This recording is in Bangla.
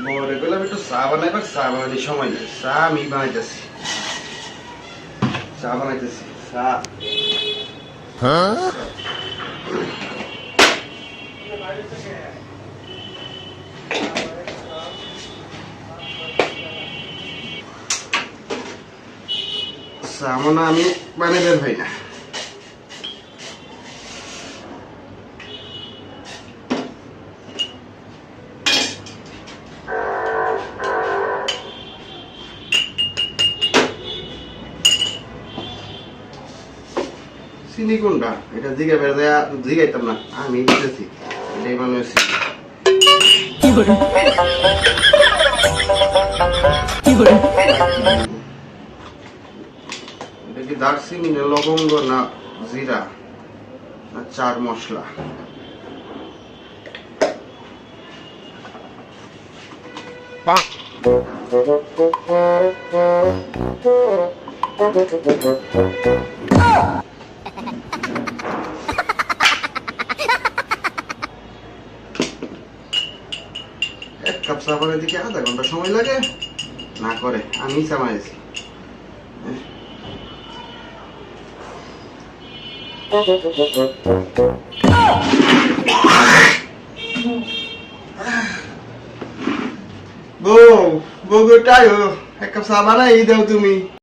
বরে গেলাম একটু চা বানাইবার, চা বানানোর সময় নেই। চা আমি বানাইতেছি, চা বানাইতেছি, চা। চা মানে আমি বানাইবার ভাই না। চিনি কোনটা এটা জিগে বেড়ে জিগাইতাম না, আমি দিতেছি এটাই বানাইছি। এটা কি দারচিনি না লবঙ্গ না জিরা না চার মশলা? এক কাপ চা বানাইতে দিকে আধা ঘন্টা সময় লাগে না, করে আমি চা বানাইছি। বউ বউ গোটাই এক কাপ চা বানাই দাও তুমি।